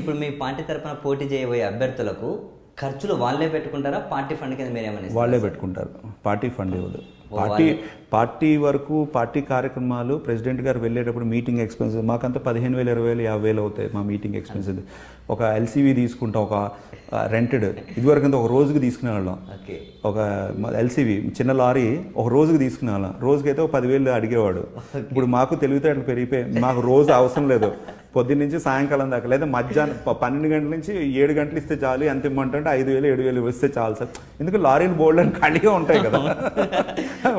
ఇప్పుడు మీ పార్టీ తరఫున పోటీ చేయబోయే అభ్యర్థులకు ఖర్చులు వాళ్ళే పెట్టుకుంటారా, పార్టీ ఫండ్ కింద మీరు ఏమని? వాళ్ళే పెట్టుకుంటారు, పార్టీ ఫండ్ ఇవ్వదు. పార్టీ వరకు పార్టీ కార్యక్రమాలు ప్రెసిడెంట్ గారు వెళ్ళేటప్పుడు మీటింగ్ ఎక్స్పెన్సెస్ మాకంతా 15,000, 20,000, 50,000 అవుతాయి మా మీటింగ్ ఎక్స్పెన్సెస్. ఒక ఎల్సీవీ తీసుకుంటాం, ఒక రెంటెడ్ ఇదివరకు ఒక రోజుకి తీసుకునే వాళ్ళం. ఒక ఎల్సీవీ చిన్న లారీ ఒక రోజుకి తీసుకునే వాళ్ళం. రోజుకైతే ఒక 10,000 అడిగేవాడు. ఇప్పుడు మాకు తెలివితేటలు పెరిగిపోయి మాకు రోజు అవసరం లేదు, పొద్దున్న నుంచి సాయంకాలం దాకా, లేదా మధ్యాహ్నం 12 గంటల నుంచి 7 గంటలు ఇస్తే చాలు. ఎంత ఇమ్మంటే 5,000, 7,000 ఇస్తే చాలు సార్. ఎందుకు లారీలు బోల్డ్ అని ఖాళీగా ఉంటాయి కదా.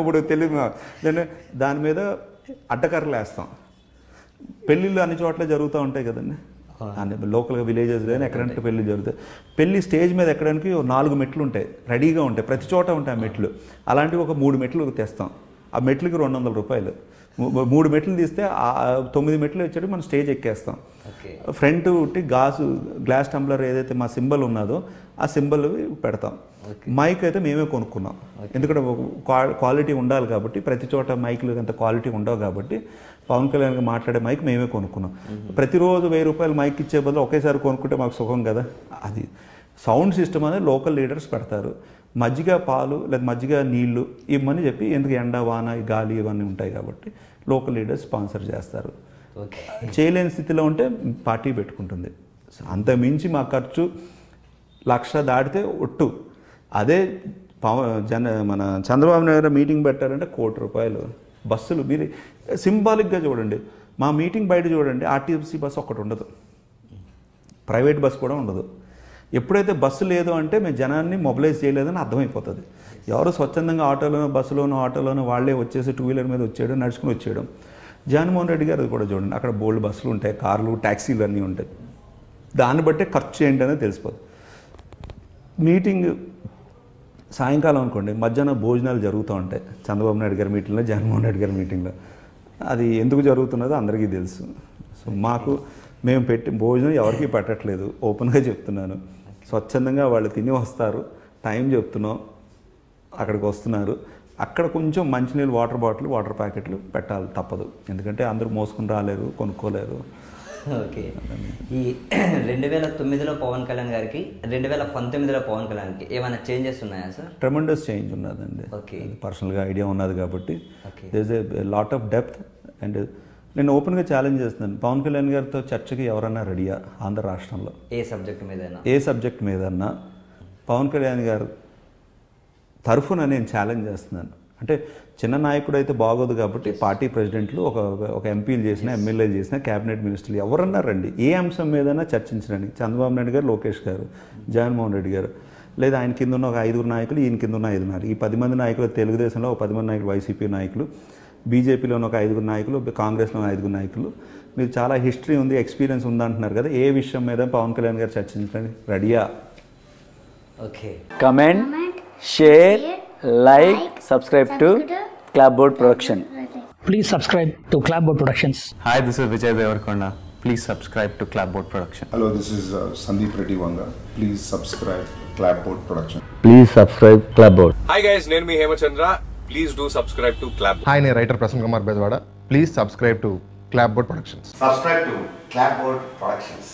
ఇప్పుడు తెలియదు. దాని మీద అడ్డకర్రలు వేస్తాం. పెళ్ళిళ్ళు అన్ని చోట్ల జరుగుతూ ఉంటాయి కదండి, లోకల్గా విలేజెస్ కానీ ఎక్కడంటే పెళ్ళి జరుగుతాయి. పెళ్ళి స్టేజ్ మీద ఎక్కడానికి 4 మెట్లు ఉంటాయి, రెడీగా ఉంటాయి, ప్రతి చోట ఉంటాయి ఆ మెట్లు. అలాంటివి ఒక 3 మెట్లు తెస్తాం. ఆ మెట్లకి 200 రూపాయలు. 3 మెట్లు తీస్తే 9 మెట్లు వచ్చేటి మనం స్టేజ్ ఎక్కేస్తాం. ఫ్రంట్ ఉట్టి గ్లాస్ టంబ్లర్ ఏదైతే మా సింబల్ ఉన్నదో ఆ సింబల్ పెడతాం. మైక్ అయితే మేమే కొనుక్కున్నాం, ఎందుకంటే క్వాలిటీ ఉండాలి కాబట్టి. ప్రతి చోట మైక్లు అంత క్వాలిటీ ఉండవు కాబట్టి పవన్ కళ్యాణ్కి మాట్లాడే మైక్ మేమే కొనుక్కున్నాం. ప్రతిరోజు 1000 రూపాయలు మైక్ ఇచ్చే బదులు ఒకేసారి కొనుక్కుంటే మాకు సుఖం కదా. అది సౌండ్ సిస్టమ్ అనేది లోకల్ లీడర్స్ పెడతారు. మజ్జిగ పాలు లేదా మజ్జిగ నీళ్లు ఇవ్వమని చెప్పి, ఎందుకు ఎండ వాన గాలి ఇవన్నీ ఉంటాయి కాబట్టి లోకల్ లీడర్స్ స్పాన్సర్ చేస్తారు. చేయలేని స్థితిలో ఉంటే పార్టీ పెట్టుకుంటుంది. అంత మించి మా ఖర్చు 1,00,000 దాటితే ఒట్టు. అదే మన చంద్రబాబు నాయుడు మీటింగ్ పెట్టారంటే 1 కోటి రూపాయలు. బస్సులు మీరు సింబాలిక్గా చూడండి, మా మీటింగ్ బయట చూడండి, ఆర్టీసీ బస్సు ఒక్కటి ఉండదు, ప్రైవేట్ బస్సు కూడా ఉండదు. ఎప్పుడైతే బస్సు లేదు అంటే మేము జనాన్ని మొబిలైజ్ చేయలేదని అర్థమైపోతుంది. ఎవరు స్వచ్ఛందంగా ఆటోలోనో వాళ్ళే వచ్చేసి 2 వీలర్ మీద వచ్చేయడం, నడుచుకుని వచ్చేయడం. జగన్మోహన్ రెడ్డి గారు కూడా చూడండి, అక్కడ బోల్డ్ బస్సులు ఉంటాయి, కార్లు, ట్యాక్సీలు అన్నీ ఉంటాయి. దాన్ని బట్టే ఖర్చు ఏంటనేది తెలిసిపోతుంది. మీటింగ్ సాయంకాలం అనుకోండి, మధ్యాహ్నం భోజనాలు జరుగుతూ ఉంటాయి చంద్రబాబు నాయుడు గారి మీటింగ్లో, జగన్మోహన్ రెడ్డి గారి మీటింగ్లో. అది ఎందుకు జరుగుతున్నదో అందరికీ తెలుసు. సో మేము పెట్టి భోజనం ఎవరికీ పెట్టట్లేదు, ఓపెన్గా చెప్తున్నాను. స్వచ్ఛందంగా వాళ్ళు తిని వస్తారు, టైం చెప్తున్నాం, అక్కడికి వస్తున్నారు. అక్కడ కొంచెం మంచినీళ్ళు, వాటర్ బాటిల్, వాటర్ ప్యాకెట్లు పెట్టాలి, తప్పదు. ఎందుకంటే అందరూ మోసుకుని రాలేరు, కొనుక్కోలేరు. ఓకే. ఈ 2009లో పవన్ కళ్యాణ్ గారికి, 2019లో పవన్ కళ్యాణ్కి ఏమైనా చేంజెస్ ఉన్నాయా సార్? ట్రెమెండస్ చేంజ్ ఉన్నదండి. ఓకే. పర్సనల్గా ఐడియా ఉన్నది కాబట్టి there is a lot of depth. And నేను ఓపెన్గా ఛాలెంజ్ చేస్తున్నాను, పవన్ కళ్యాణ్ గారితో చర్చకి ఎవరన్నా రెడీయా ఆంధ్ర రాష్ట్రంలో? ఏ సబ్జెక్ట్ మీదన్నా పవన్ కళ్యాణ్ గారు తరఫున నేను ఛాలెంజ్ చేస్తున్నాను. అంటే చిన్న నాయకుడు అయితే బాగోదు కాబట్టి పార్టీ ప్రెసిడెంట్లు, ఒక ఎంపీలు చేసిన, ఎమ్మెల్యేలు చేసిన, క్యాబినెట్ మినిస్టర్లు ఎవరన్నా రండి, ఏ అంశం మీదైనా చర్చించండి. చంద్రబాబు నాయుడు గారు, లోకేష్ గారు, జగన్మోహన్ రెడ్డి గారు, లేదా ఆయన కింద ఉన్న ఒక 5 నాయకులు, ఈయన కింద ఉన్న 5 నాయకులు, ఈ 10 మంది నాయకులు, తెలుగుదేశంలో ఒక 10 మంది నాయకులు, వైసీపీ నాయకులు, బీజేపీలో ఒక 5 నాయకులు, కాంగ్రెస్లో 5 నాయకులు. మీరు చాలా హిస్టరీ ఉంది, ఎక్స్పీరియన్స్ ఉంది అంటున్నారు కదా, ఏ విషయం మీద పవన్ కళ్యాణ్ గారు చర్చించండి, రెడీయా? Okay. Comment, share, like, subscribe to Clapboard Production. Please subscribe to Clapboard Productions. Hi, this is Vijay Devarkonda. Please subscribe to Clapboard Production. Hello, this is Sandeep Reddy Vanga. Please subscribe Clapboard Production. Please subscribe Clapboard. Hi guys, name me Hemachandra. Please do subscribe to Clapboard. Hi, నేను writer Prasanna Kumar Bezawada. Please subscribe to Clapboard Productions. Subscribe to Clapboard Productions.